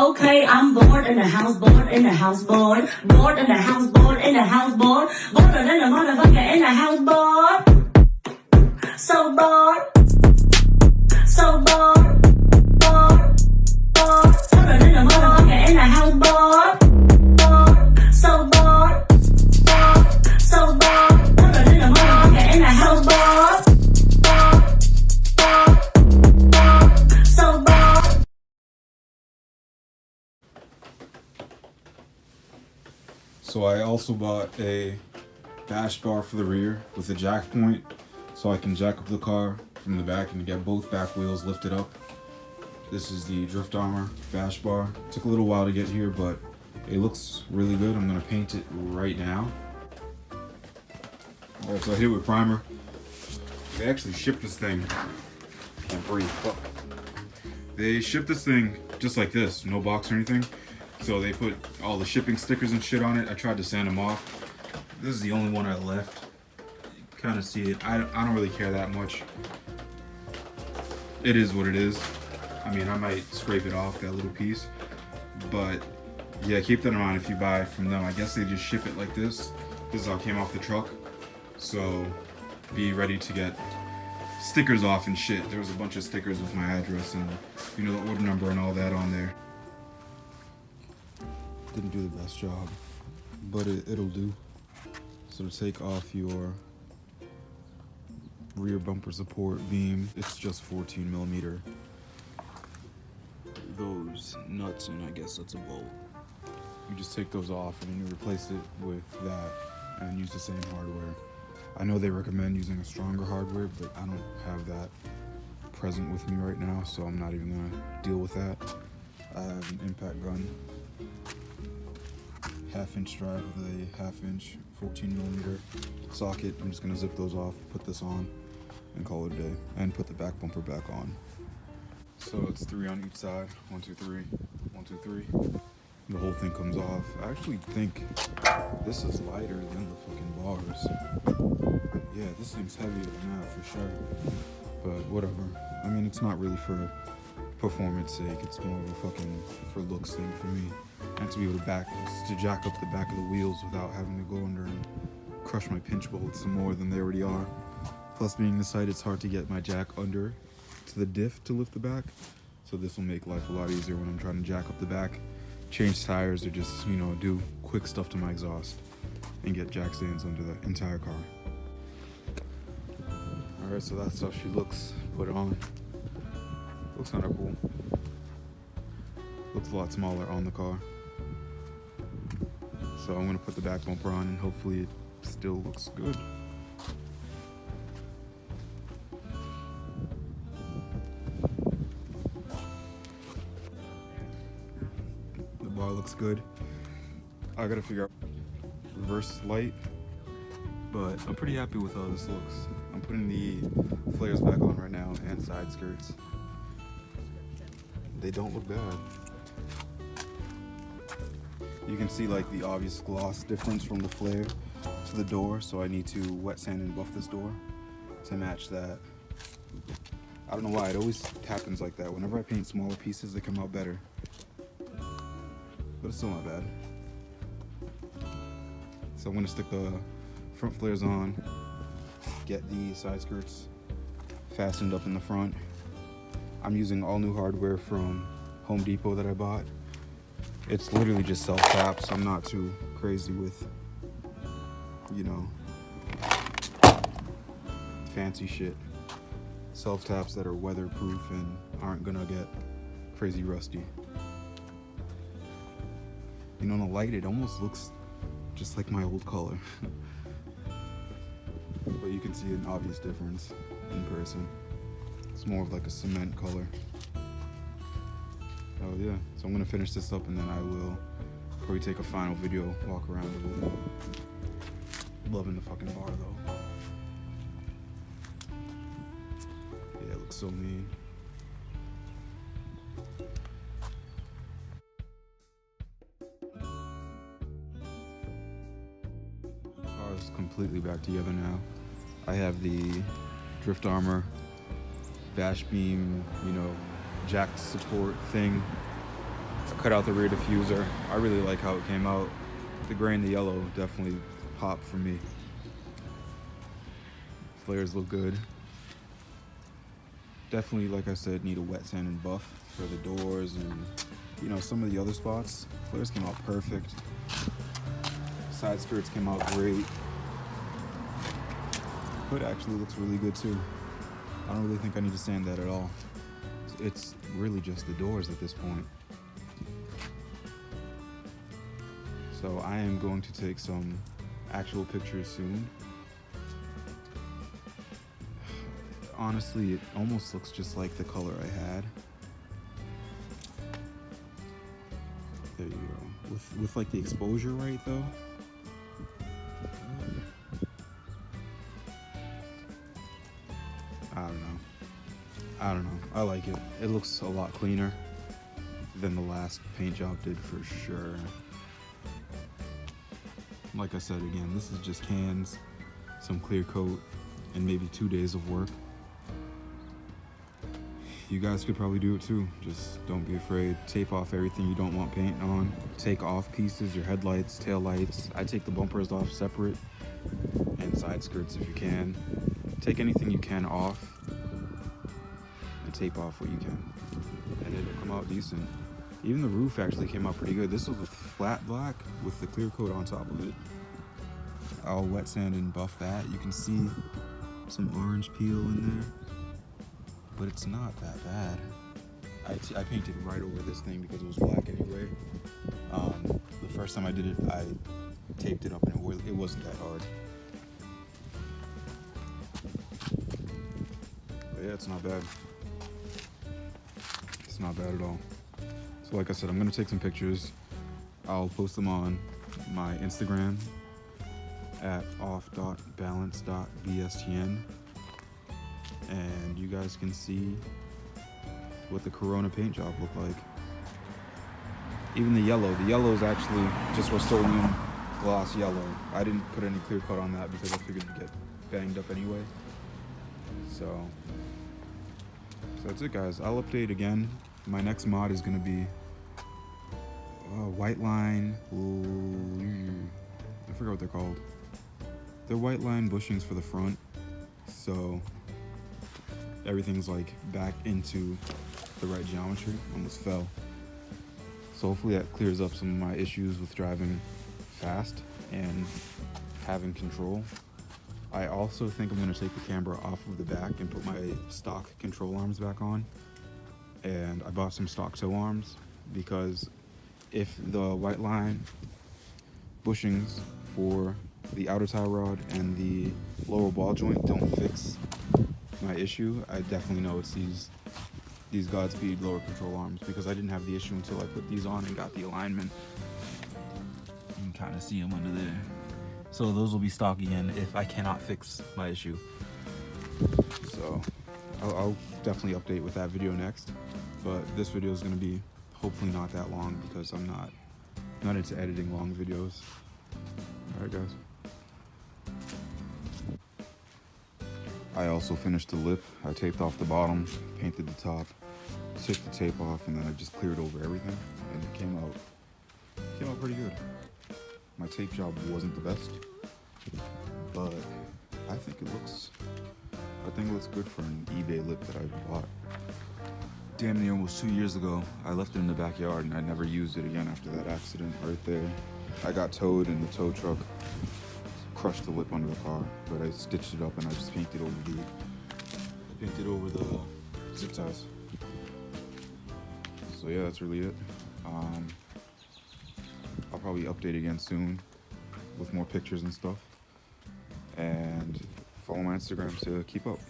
Okay, I'm bored in the house, bored in the house, bored. Bored in the house, bored in the house, bored. Bored than a motherfucker in the house, bored. So bored. So bored. Bored. Bored. Bored than a motherfucker in the house, bored. Bored. So bored. Bored. So bored. Bored than a motherfucker in the house, bored. So I also bought a bash bar for the rear with a jack point so I can jack up the car from the back and get both back wheels lifted up. This is the Drift Armor bash bar. Took a little while to get here, but it looks really good. I'm gonna paint it right now. Alright, so I hit it with primer. They actually shipped this thing. I can't breathe. Fuck. They shipped this thing just like this, no box or anything. So they put all the shipping stickers and shit on it. I tried to sand them off. This is the only one I left. You kind of see it. I don't really care that much. It is what it is. I mean, I might scrape it off, that little piece. But yeah, keep that in mind if you buy from them. I guess they just ship it like this. This is how it came off the truck. So be ready to get stickers off and shit. There was a bunch of stickers with my address and, you know, the order number and all that on there. Didn't do the best job, but it'll do. So to take off your rear bumper support beam, it's just 14 millimeter. Those nuts, and I guess that's a bolt. You just take those off and then you replace it with that and use the same hardware. I know they recommend using a stronger hardware, but I don't have that present with me right now, so I'm not even gonna deal with that. I have an impact gun. 1/2-inch drive with a 1/2-inch 14 millimeter socket. I'm just gonna zip those off, put this on, and call it a day. And put the back bumper back on. So it's 3 on each side. 1, 2, 3. 1, 2, 3. The whole thing comes off. I actually think this is lighter than the fucking bars. Yeah, this thing's heavier than that for sure. But whatever. I mean, it's not really for performance sake. It's more of a fucking for looks thing for me. And to be able to jack up the back of the wheels without having to go under and crush my pinch bolts some more than they already are. Plus, being this height, it's hard to get my jack under to the diff to lift the back. So this will make life a lot easier when I'm trying to jack up the back, change tires, or just, you know, do quick stuff to my exhaust and get jack stands under the entire car. Alright, so that's how she looks put on. Looks kind of cool. Looks a lot smaller on the car. So I'm gonna put the back bumper on and hopefully it still looks good. The bar looks good. I gotta figure out reverse light, but I'm pretty happy with how this looks. I'm putting the flares back on right now and side skirts. They don't look bad. You can see like the obvious gloss difference from the flare to the door, so I need to wet sand and buff this door to match that. I don't know why, it always happens like that. Whenever I paint smaller pieces, they come out better. But it's still not bad. So I'm gonna stick the front flares on, get the side skirts fastened up in the front. I'm using all new hardware from Home Depot that I bought. It's literally just self-taps. I'm not too crazy with, you know, fancy shit. Self-taps that are weatherproof and aren't gonna get crazy rusty. You know, in the light, it almost looks just like my old color. But you can see an obvious difference in person. It's more of like a cement color. Oh yeah, so I'm gonna finish this up and then I will probably take a final video, walk around a little bit. Loving the fucking bar though. Yeah, it looks so mean. Car is completely back together now. I have the Drift Armor bash beam, you know, jack support thing cut out the rear diffuser. I really like how it came out. The gray and the yellow definitely popped for me. Flares look good. Definitely, like I said, need a wet sand and buff for the doors and, you know, some of the other spots. Flares came out perfect. Side skirts came out great. Hood actually looks really good too. I don't really think I need to sand that at all. It's really just the doors at this point. So I am going to take some actual pictures soon. Honestly, it almost looks just like the color I had. There you go. With like the exposure right though. I don't know. I like it. It looks a lot cleaner than the last paint job did for sure. Like I said again, this is just cans, some clear coat, and maybe 2 days of work. You guys could probably do it too. Just don't be afraid. Tape off everything you don't want paint on. Take off pieces, your headlights, tail lights. I take the bumpers off separate, and side skirts if you can. Take anything you can off and tape off what you can, and it'll come out decent. Even the roof actually came out pretty good. This was with flat black with the clear coat on top of it. I'll wet sand and buff that. You can see some orange peel in there, but it's not that bad. I painted right over this thing because it was black anyway. The first time I did it, I taped it up and it wasn't that hard. But yeah, it's not bad. It's not bad at all. So like I said, I'm gonna take some pictures. I'll post them on my Instagram at off.balance.bstn, and you guys can see what the Corona paint job looked like. Even the yellow is actually just Rust-Oleum gloss yellow. I didn't put any clear coat on that because I figured it'd get banged up anyway. So that's it, guys. I'll update again. My next mod is gonna be white line. I forgot what they're called. They're white line bushings for the front, so everything's like back into the right geometry. Almost fell. So hopefully that clears up some of my issues with driving fast and having control. I also think I'm going to take the camber off of the back and put my stock control arms back on. And I bought some stock toe arms because if the white line bushings for the outer tie rod and the lower ball joint don't fix my issue, I definitely know it's these Godspeed lower control arms, because I didn't have the issue until I put these on and got the alignment. You can kind of see them under there. So those will be stock again if I cannot fix my issue. So I'll definitely update with that video next, but this video is going to be hopefully not that long because I'm not into editing long videos. All right, guys. I also finished the lip. I taped off the bottom, painted the top, took the tape off, and then I just cleared over everything, and it came out pretty good. My tape job wasn't the best, but I think it looks good for an eBay lip that I bought damn near almost 2 years ago. I left it in the backyard and I never used it again after that accident right there. I got towed and the tow truck crushed the lip under the car, but I stitched it up and I just painted over the zip ties. So yeah, that's really it. I'll probably update again soon with more pictures and stuff, and follow my Instagram to keep up.